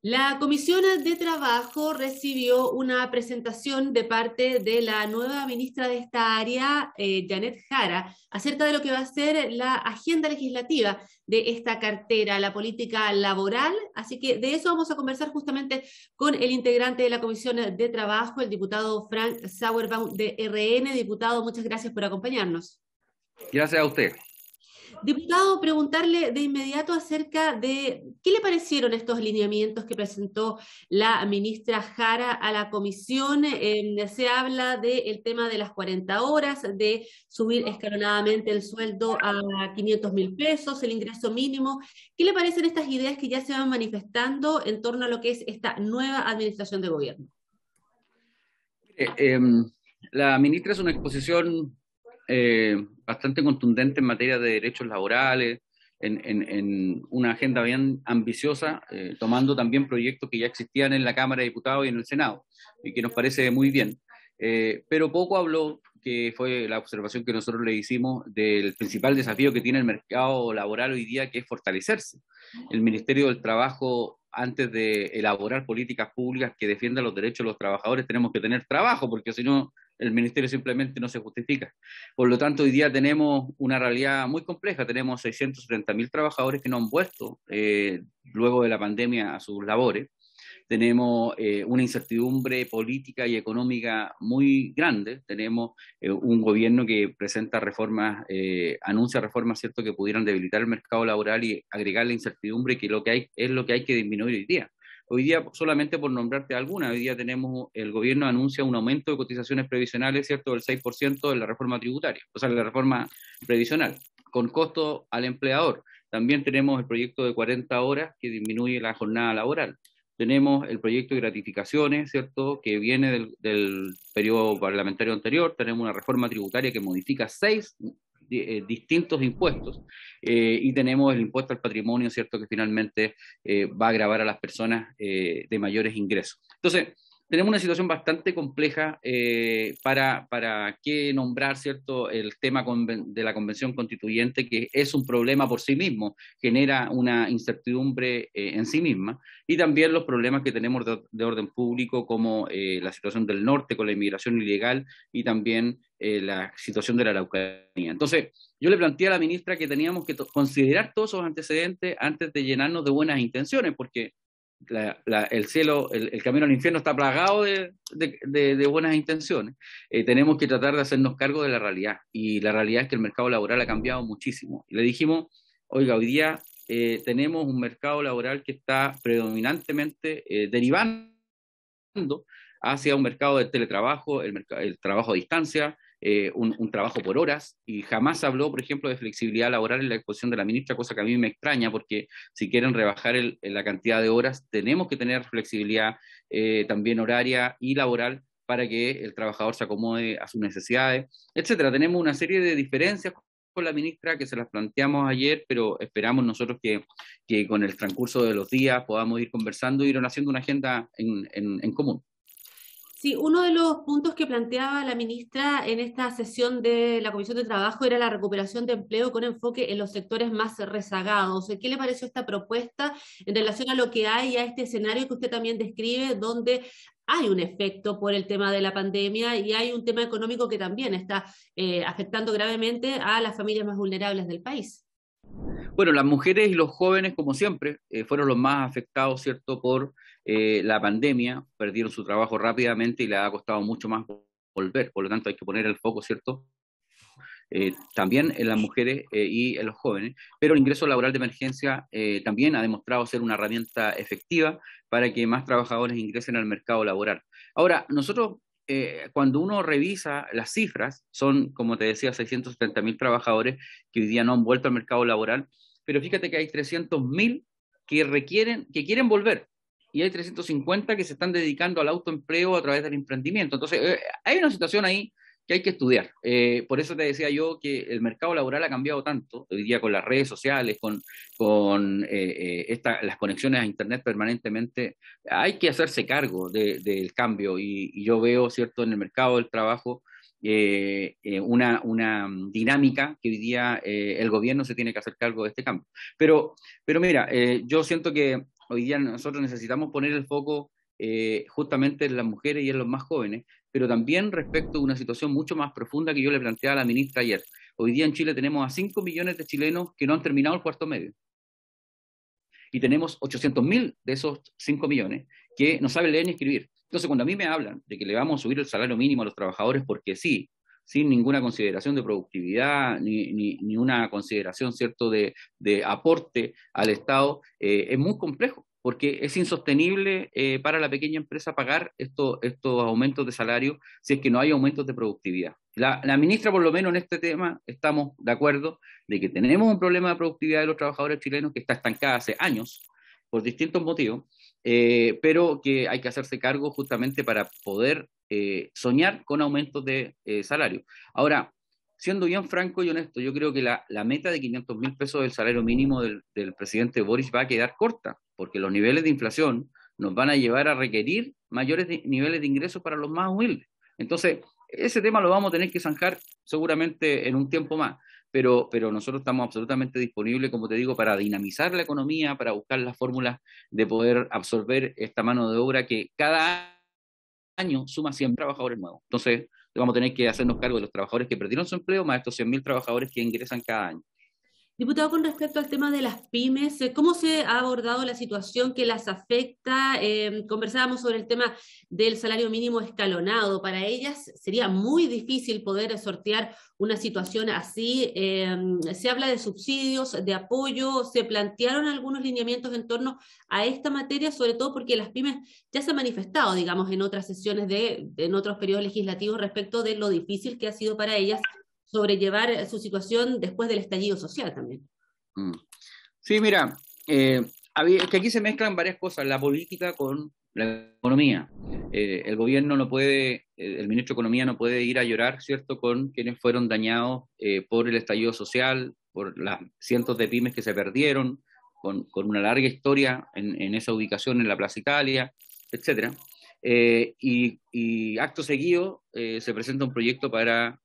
La Comisión de Trabajo recibió una presentación de parte de la nueva ministra de esta área, Janet Jara, acerca de lo que va a ser la agenda legislativa de esta cartera, la política laboral. Así que de eso vamos a conversar justamente con el integrante de la Comisión de Trabajo, el diputado Frank Sauerbaum de RN. Diputado, muchas gracias por acompañarnos. Gracias a usted. Diputado, preguntarle de inmediato acerca de qué le parecieron estos lineamientos que presentó la ministra Jara a la comisión. Se habla del tema de las 40 horas, de subir escalonadamente el sueldo a 500.000 pesos, el ingreso mínimo. ¿Qué le parecen estas ideas que ya se van manifestando en torno a lo que es esta nueva administración de gobierno? Eh, em, la ministra es una exposición bastante contundente en materia de derechos laborales, en una agenda bien ambiciosa, tomando también proyectos que ya existían en la Cámara de Diputados y en el Senado, y que nos parece muy bien. Pero poco habló, que fue la observación que nosotros le hicimos, del principal desafío que tiene el mercado laboral hoy día, que es fortalecerse. El Ministerio del Trabajo, antes de elaborar políticas públicas que defiendan los derechos de los trabajadores, tenemos que tener trabajo, porque si no, el ministerio simplemente no se justifica. Por lo tanto, hoy día tenemos una realidad muy compleja. Tenemos 630.000 trabajadores que no han vuelto luego de la pandemia a sus labores. Tenemos una incertidumbre política y económica muy grande. Tenemos un gobierno que presenta reformas, anuncia reformas, ¿cierto?, que pudieran debilitar el mercado laboral y agregar la incertidumbre, que es lo que hay que disminuir hoy día. Hoy día, solamente por nombrarte alguna, hoy día tenemos, el gobierno anuncia un aumento de cotizaciones previsionales, ¿cierto?, del 6% de la reforma tributaria, o sea, de la reforma previsional, con costo al empleador. También tenemos el proyecto de 40 horas que disminuye la jornada laboral. Tenemos el proyecto de gratificaciones, ¿cierto?, que viene del periodo parlamentario anterior. Tenemos una reforma tributaria que modifica 6 distintos impuestos, y tenemos el impuesto al patrimonio, ¿cierto?, que finalmente va a gravar a las personas de mayores ingresos. Entonces, tenemos una situación bastante compleja para qué nombrar, ¿cierto?, el tema de la Convención Constituyente, que es un problema por sí mismo, genera una incertidumbre en sí misma, y también los problemas que tenemos de orden público, como la situación del norte con la inmigración ilegal, y también la situación de la Araucanía. Entonces, yo le planteé a la ministra que teníamos que considerar todos esos antecedentes antes de llenarnos de buenas intenciones, porque el cielo, el camino al infierno está plagado de buenas intenciones. Tenemos que tratar de hacernos cargo de la realidad, y la realidad es que el mercado laboral ha cambiado muchísimo. Y le dijimos, oiga, hoy día tenemos un mercado laboral que está predominantemente derivando hacia un mercado de teletrabajo, el trabajo a distancia, un trabajo por horas, y jamás habló, por ejemplo, de flexibilidad laboral en la exposición de la ministra, cosa que a mí me extraña, porque si quieren rebajar la cantidad de horas, tenemos que tener flexibilidad también horaria y laboral, para que el trabajador se acomode a sus necesidades, etcétera. Tenemos una serie de diferencias con la ministra que se las planteamos ayer, pero esperamos nosotros que con el transcurso de los días podamos ir conversando y ir haciendo una agenda en común. Sí, uno de los puntos que planteaba la ministra en esta sesión de la Comisión de Trabajo era la recuperación de empleo con enfoque en los sectores más rezagados. ¿Qué le pareció esta propuesta en relación a lo que hay, a este escenario que usted también describe, donde hay un efecto por el tema de la pandemia y hay un tema económico que también está afectando gravemente a las familias más vulnerables del país? Bueno, las mujeres y los jóvenes, como siempre, fueron los más afectados, ¿cierto?, por la pandemia. Perdieron su trabajo rápidamente y les ha costado mucho más volver. Por lo tanto, hay que poner el foco, ¿cierto?, también en las mujeres y en los jóvenes. Pero el ingreso laboral de emergencia también ha demostrado ser una herramienta efectiva para que más trabajadores ingresen al mercado laboral. Ahora, nosotros, cuando uno revisa las cifras, son, como te decía, 670.000 trabajadores que hoy día no han vuelto al mercado laboral, pero fíjate que hay 300.000 que quieren volver, y hay 350 que se están dedicando al autoempleo a través del emprendimiento. Entonces, hay una situación ahí que hay que estudiar. Por eso te decía yo que el mercado laboral ha cambiado tanto, hoy día con las redes sociales, con las conexiones a Internet permanentemente. Hay que hacerse cargo del cambio, y yo veo, ¿cierto?, en el mercado del trabajo una dinámica que hoy día el gobierno se tiene que hacer cargo de este cambio. Pero mira, yo siento que hoy día nosotros necesitamos poner el foco justamente en las mujeres y en los más jóvenes, pero también respecto a una situación mucho más profunda que yo le planteaba a la ministra ayer. Hoy día en Chile tenemos a 5 millones de chilenos que no han terminado el cuarto medio. Y tenemos 800.000 de esos 5 millones que no saben leer ni escribir. Entonces, cuando a mí me hablan de que le vamos a subir el salario mínimo a los trabajadores porque sí, sin ninguna consideración de productividad ni una consideración, ¿cierto?, de aporte al Estado, es muy complejo, porque es insostenible para la pequeña empresa pagar estos aumentos de salario si es que no hay aumentos de productividad. La ministra, por lo menos en este tema, estamos de acuerdo de que tenemos un problema de productividad de los trabajadores chilenos que está estancada hace años por distintos motivos, pero que hay que hacerse cargo justamente para poder soñar con aumentos de salario. Ahora, siendo bien franco y honesto, yo creo que la meta de 500.000 pesos del salario mínimo del presidente Boris va a quedar corta, porque los niveles de inflación nos van a llevar a requerir mayores niveles de ingresos para los más humildes. Entonces, ese tema lo vamos a tener que zanjar seguramente en un tiempo más, pero nosotros estamos absolutamente disponibles, como te digo, para dinamizar la economía, para buscar las fórmulas de poder absorber esta mano de obra que cada año suma 100 trabajadores nuevos. Entonces, vamos a tener que hacernos cargo de los trabajadores que perdieron su empleo, más estos 100.000 trabajadores que ingresan cada año. Diputado, con respecto al tema de las pymes, ¿cómo se ha abordado la situación que las afecta? Conversábamos sobre el tema del salario mínimo escalonado. Para ellas sería muy difícil poder sortear una situación así. Se habla de subsidios, de apoyo. ¿Se plantearon algunos lineamientos en torno a esta materia? Sobre todo porque las pymes ya se han manifestado, digamos, en otras sesiones en otros periodos legislativos respecto de lo difícil que ha sido para ellas sobrellevar su situación después del estallido social también. Mm. Sí, mira, es que aquí se mezclan varias cosas, la política con la economía. El gobierno no puede, el ministro de Economía no puede ir a llorar, ¿cierto?, con quienes fueron dañados por el estallido social, por las cientos de pymes que se perdieron, con una larga historia en esa ubicación en la Plaza Italia, etcétera. Y acto seguido se presenta un proyecto para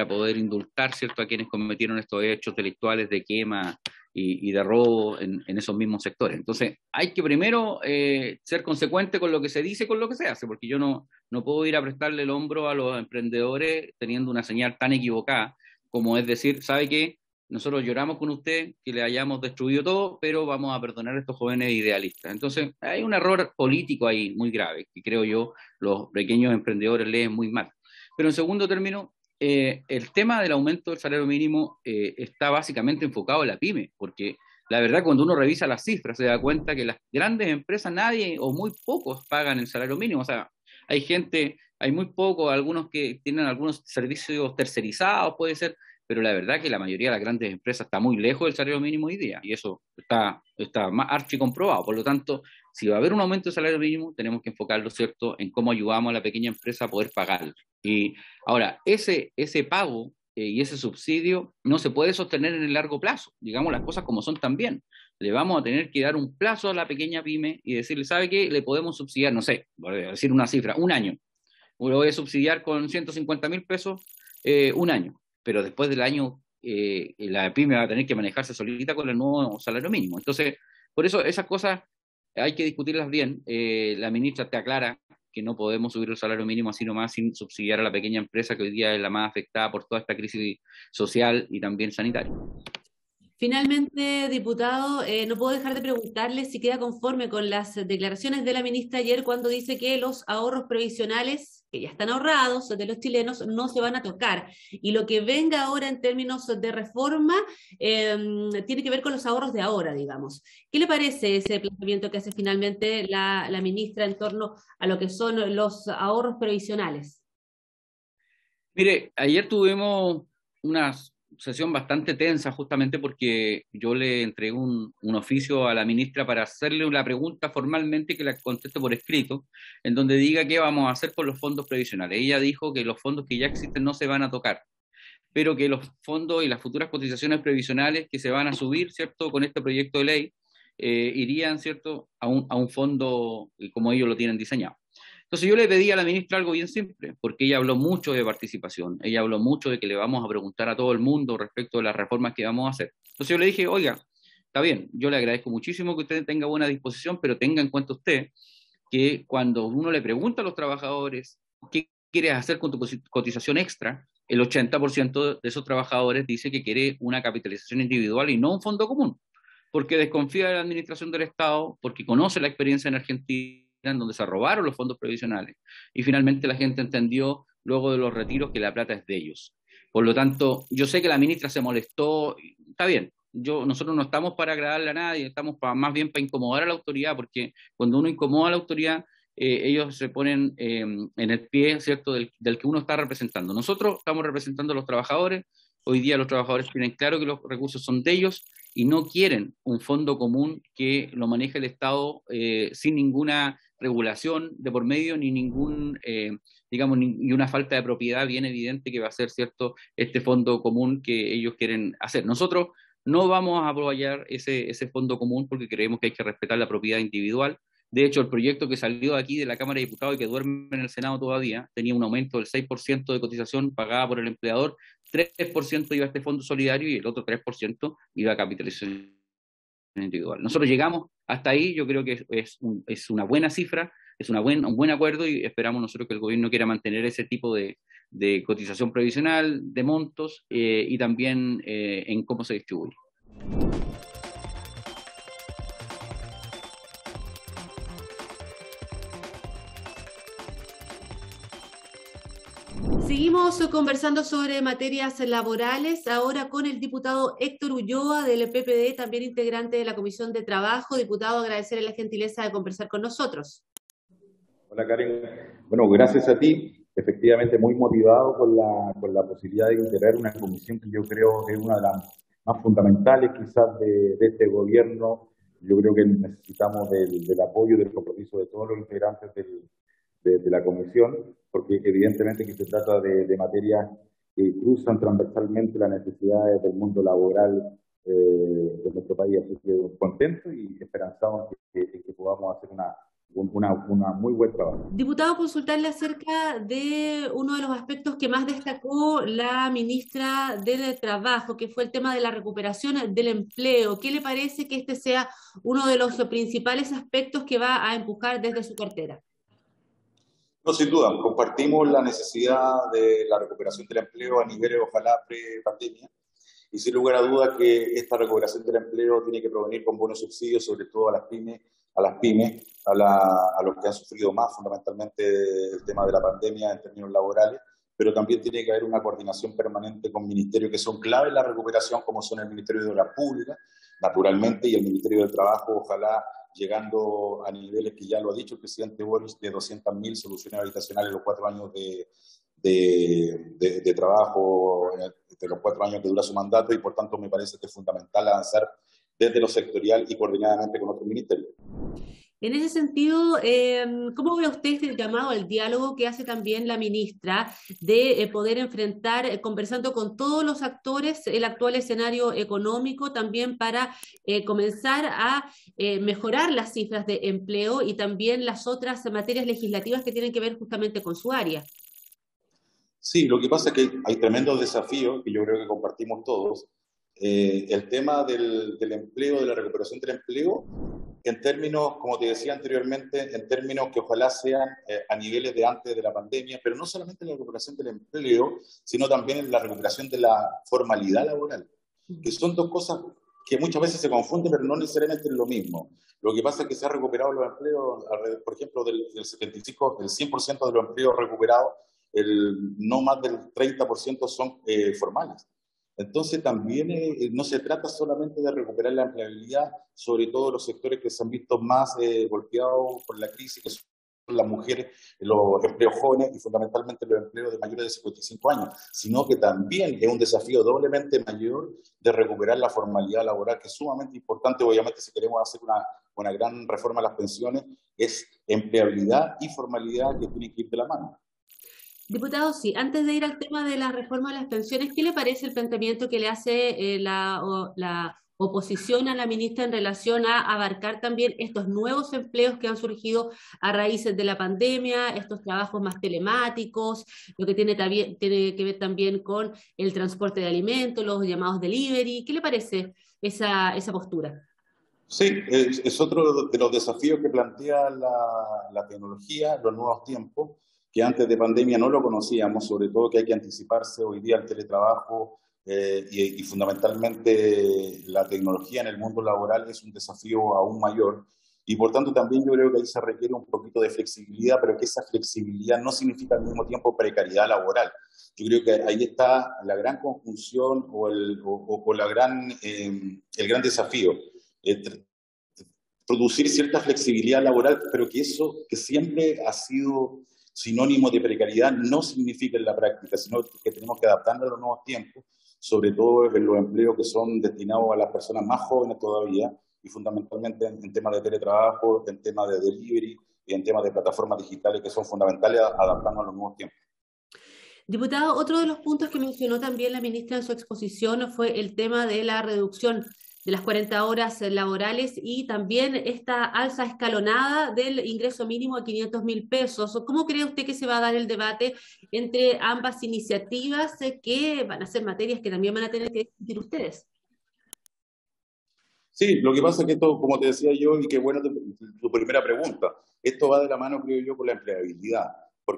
poder indultar, ¿cierto?, a quienes cometieron estos hechos delictuales de quema y de robo en esos mismos sectores. Entonces, hay que primero ser consecuente con lo que se dice y con lo que se hace, porque yo no puedo ir a prestarle el hombro a los emprendedores teniendo una señal tan equivocada como es decir, ¿sabe qué? Nosotros lloramos con usted que le hayamos destruido todo, pero vamos a perdonar a estos jóvenes idealistas. Entonces, hay un error político ahí muy grave, que creo yo los pequeños emprendedores leen muy mal. Pero en segundo término, el tema del aumento del salario mínimo está básicamente enfocado en la pyme, porque la verdad cuando uno revisa las cifras se da cuenta que las grandes empresas nadie o muy pocos pagan el salario mínimo. O sea, hay gente, hay muy pocos, algunos que tienen algunos servicios tercerizados, puede ser, pero la verdad que la mayoría de las grandes empresas está muy lejos del salario mínimo hoy día, y eso está más archi comprobado. Por lo tanto, si va a haber un aumento del salario mínimo, tenemos que enfocarlo, ¿cierto?, en cómo ayudamos a la pequeña empresa a poder pagarlo. Y ahora, ese pago y ese subsidio no se puede sostener en el largo plazo, digamos las cosas como son también. Le vamos a tener que dar un plazo a la pequeña pyme y decirle, ¿sabe qué? Le podemos subsidiar, no sé, voy a decir una cifra, un año. Lo voy a subsidiar con 150.000 pesos un año, pero después del año la pyme va a tener que manejarse solita con el nuevo salario mínimo. Entonces, por eso esas cosas hay que discutirlas bien. La ministra te aclara que no podemos subir el salario mínimo así nomás sin subsidiar a la pequeña empresa que hoy día es la más afectada por toda esta crisis social y también sanitaria. Finalmente, diputado, no puedo dejar de preguntarle si queda conforme con las declaraciones de la ministra ayer cuando dice que los ahorros previsionales que ya están ahorrados de los chilenos no se van a tocar. Y lo que venga ahora en términos de reforma tiene que ver con los ahorros de ahora, digamos. ¿Qué le parece ese planteamiento que hace finalmente la ministra en torno a lo que son los ahorros previsionales? Mire, ayer tuvimos una sesión bastante tensa justamente porque yo le entregué un oficio a la ministra para hacerle una pregunta formalmente que la conteste por escrito, en donde diga qué vamos a hacer con los fondos previsionales. Ella dijo que los fondos que ya existen no se van a tocar, pero que los fondos y las futuras cotizaciones previsionales que se van a subir, ¿cierto?, con este proyecto de ley, irían, ¿cierto?, a un fondo como ellos lo tienen diseñado. Entonces yo le pedí a la ministra algo bien simple, porque ella habló mucho de participación, ella habló mucho de que le vamos a preguntar a todo el mundo respecto de las reformas que vamos a hacer. Entonces yo le dije, oiga, está bien, yo le agradezco muchísimo que usted tenga buena disposición, pero tenga en cuenta usted que cuando uno le pregunta a los trabajadores qué quieres hacer con tu cotización extra, el 80% de esos trabajadores dice que quiere una capitalización individual y no un fondo común, porque desconfía de la administración del Estado, porque conoce la experiencia en Argentina, en donde se robaron los fondos previsionales, y finalmente la gente entendió luego de los retiros que la plata es de ellos. Por lo tanto, yo sé que la ministra se molestó, está bien, nosotros no estamos para agradarle a nadie, estamos más bien para incomodar a la autoridad, porque cuando uno incomoda a la autoridad, ellos se ponen en el pie, ¿cierto?, del que uno está representando. Nosotros estamos representando a los trabajadores, hoy día los trabajadores tienen claro que los recursos son de ellos y no quieren un fondo común que lo maneje el Estado sin ninguna regulación de por medio ni ningún, digamos, ni una falta de propiedad bien evidente que va a ser, ¿cierto?, este fondo común que ellos quieren hacer. Nosotros no vamos a apoyar ese fondo común porque creemos que hay que respetar la propiedad individual. De hecho, el proyecto que salió aquí de la Cámara de Diputados y que duerme en el Senado todavía tenía un aumento del 6% de cotización pagada por el empleador, 3% iba a este fondo solidario y el otro 3% iba a capitalización individual. Nosotros llegamos hasta ahí, yo creo que es una buena cifra, es un buen acuerdo y esperamos nosotros que el gobierno quiera mantener ese tipo de cotización previsional, de montos y también en cómo se distribuye. Seguimos conversando sobre materias laborales, ahora con el diputado Héctor Ulloa del PPD, también integrante de la Comisión de Trabajo. Diputado, agradecerle la gentileza de conversar con nosotros. Hola Karen, bueno, gracias a ti, efectivamente muy motivado con la posibilidad de integrar una comisión que yo creo que es una de las más fundamentales quizás de este gobierno. Yo creo que necesitamos del apoyo, del compromiso de todos los integrantes de la comisión, porque evidentemente que se trata de materias que cruzan transversalmente las necesidades del mundo laboral de nuestro país. Así que contento y esperanzado que podamos hacer una muy buen trabajo. Diputado, consultarle acerca de uno de los aspectos que más destacó la ministra del Trabajo, que fue el tema de la recuperación del empleo. ¿Qué le parece que este sea uno de los principales aspectos que va a empujar desde su cartera? No, sin duda, compartimos la necesidad de la recuperación del empleo a niveles, ojalá, pre-pandemia, y sin lugar a dudas que esta recuperación del empleo tiene que provenir con buenos subsidios, sobre todo a las pymes, a los que han sufrido más fundamentalmente el tema de la pandemia en términos laborales, pero también tiene que haber una coordinación permanente con ministerios que son clave en la recuperación, como son el Ministerio de Obras Públicas, naturalmente, y el Ministerio del Trabajo, ojalá llegando a niveles que ya lo ha dicho el presidente Boris, de 200.000 soluciones habitacionales en los 4 años de trabajo, de los 4 años que dura su mandato, y por tanto me parece que es fundamental avanzar desde lo sectorial y coordinadamente con otros ministerios. En ese sentido, ¿cómo ve usted el llamado al diálogo que hace también la ministra de poder enfrentar, conversando con todos los actores, el actual escenario económico, también para comenzar a mejorar las cifras de empleo y también las otras materias legislativas que tienen que ver justamente con su área? Sí, lo que pasa es que hay tremendos desafíos que yo creo que compartimos todos. El tema del empleo, de la recuperación del empleo, en términos, como te decía anteriormente, en términos que ojalá sean a niveles de antes de la pandemia, pero no solamente en la recuperación del empleo, sino también en la recuperación de la formalidad laboral, que son dos cosas que muchas veces se confunden, pero no necesariamente es lo mismo. Lo que pasa es que se ha recuperado los empleos, por ejemplo, del 75, del 100% de los empleos recuperados, no más del 30% son formales. Entonces también no se trata solamente de recuperar la empleabilidad, sobre todo los sectores que se han visto más golpeados por la crisis, que son las mujeres, los empleos jóvenes y fundamentalmente los empleos de mayores de 55 años, sino que también es un desafío doblemente mayor de recuperar la formalidad laboral, que es sumamente importante. Obviamente, si queremos hacer una gran reforma a las pensiones, es empleabilidad y formalidad que tienen que ir de la mano. Diputado, sí, antes de ir al tema de la reforma de las pensiones, ¿qué le parece el planteamiento que le hace la o posiciona la ministra en relación a abarcar también estos nuevos empleos que han surgido a raíces de la pandemia, estos trabajos más telemáticos, lo que tiene que ver también con el transporte de alimentos, los llamados delivery? ¿Qué le parece esa postura? Sí, es otro de los desafíos que plantea la tecnología, los nuevos tiempos, que antes de pandemia no lo conocíamos, sobre todo que hay que anticiparse hoy día al teletrabajo y fundamentalmente la tecnología en el mundo laboral es un desafío aún mayor y por tanto también yo creo que ahí se requiere un poquito de flexibilidad, pero que esa flexibilidad no significa al mismo tiempo precariedad laboral. Yo creo que ahí está la gran conjunción o el gran desafío. Eh, Producir cierta flexibilidad laboral, pero que eso que siempre ha sido sinónimo de precariedad no significa en la práctica, sino que tenemos que adaptarnos a los nuevos tiempos, sobre todo en los empleos que son destinados a las personas más jóvenes todavía, y fundamentalmente en temas de teletrabajo, en temas de delivery y en temas de plataformas digitales que son fundamentales adaptarnos a los nuevos tiempos. Diputado, otro de los puntos que mencionó también la ministra en su exposición fue el tema de la reducción de las 40 horas laborales y también esta alza escalonada del ingreso mínimo a 500.000 pesos. ¿Cómo cree usted que se va a dar el debate entre ambas iniciativas que van a ser materias que también van a tener que discutir ustedes? Sí, lo que pasa es que esto, como te decía yo, y qué bueno tu primera pregunta, esto va de la mano, creo yo, con la empleabilidad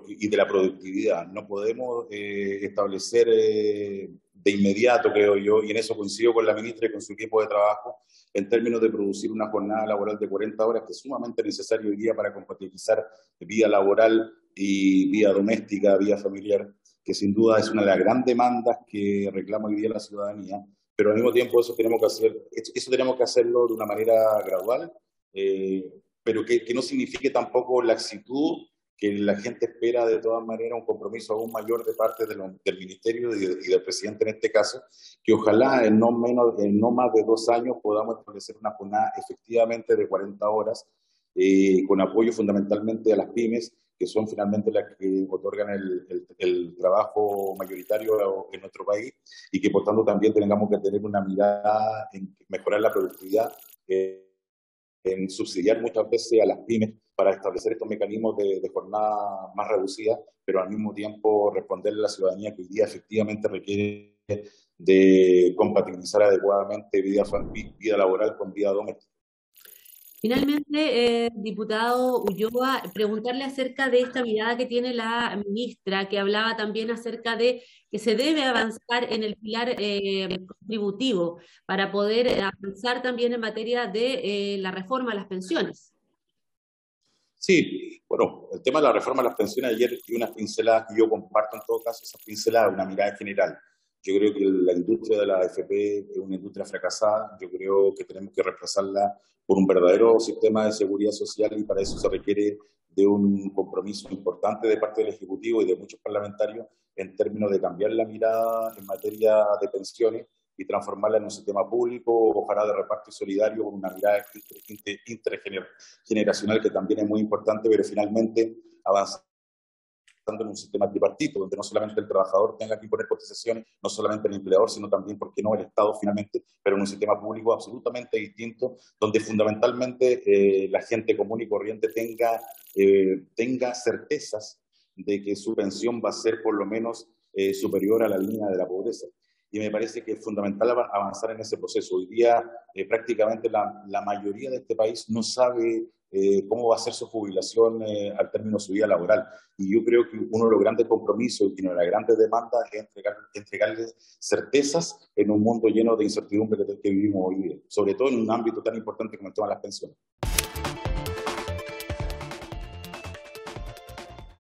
y de la productividad. No podemos establecer de inmediato, creo yo, y en eso coincido con la ministra y con su equipo de trabajo, en términos de producir una jornada laboral de 40 horas, que es sumamente necesario hoy día para compatibilizar vida laboral y vida doméstica, vida familiar, que sin duda es una de las grandes demandas que reclama hoy día la ciudadanía, pero al mismo tiempo eso tenemos que hacerlo de una manera gradual, pero que no signifique tampoco laxitud, que la gente espera de todas maneras un compromiso aún mayor de parte del Ministerio y del presidente en este caso, que ojalá en no más de 2 años podamos establecer una jornada efectivamente de 40 horas, con apoyo fundamentalmente a las pymes, que son finalmente las que otorgan el trabajo mayoritario en nuestro país y que por tanto también tengamos que tener una mirada en mejorar la productividad, en subsidiar muchas veces a las pymes para establecer estos mecanismos de jornada más reducida, pero al mismo tiempo responderle a la ciudadanía que hoy día efectivamente requiere de compatibilizar adecuadamente vida laboral con vida doméstica. Finalmente, diputado Ulloa, preguntarle acerca de esta mirada que tiene la ministra, que hablaba también acerca de que se debe avanzar en el pilar contributivo para poder avanzar también en materia de la reforma a las pensiones. Sí, bueno, el tema de la reforma de las pensiones, ayer y unas pinceladas que yo comparto en todo caso, esas pinceladas, una mirada general. Yo creo que la industria de la AFP es una industria fracasada, yo creo que tenemos que reemplazarla por un verdadero sistema de seguridad social y para eso se requiere de un compromiso importante de parte del Ejecutivo y de muchos parlamentarios en términos de cambiar la mirada en materia de pensiones y transformarla en un sistema público, ojalá de reparto solidario, con una mirada intergeneracional que también es muy importante, pero finalmente avanzando en un sistema tripartito, donde no solamente el trabajador tenga que imponer cotizaciones, no solamente el empleador, sino también, ¿por qué no?, el Estado finalmente, pero en un sistema público absolutamente distinto, donde fundamentalmente la gente común y corriente tenga certezas de que su pensión va a ser por lo menos superior a la línea de la pobreza. Y me parece que es fundamental avanzar en ese proceso. Hoy día prácticamente la mayoría de este país no sabe cómo va a ser su jubilación al término de su vida laboral. Y yo creo que uno de los grandes compromisos y una de las grandes demandas es entregarles certezas en un mundo lleno de incertidumbre que vivimos hoy día, sobre todo en un ámbito tan importante como el tema de las pensiones.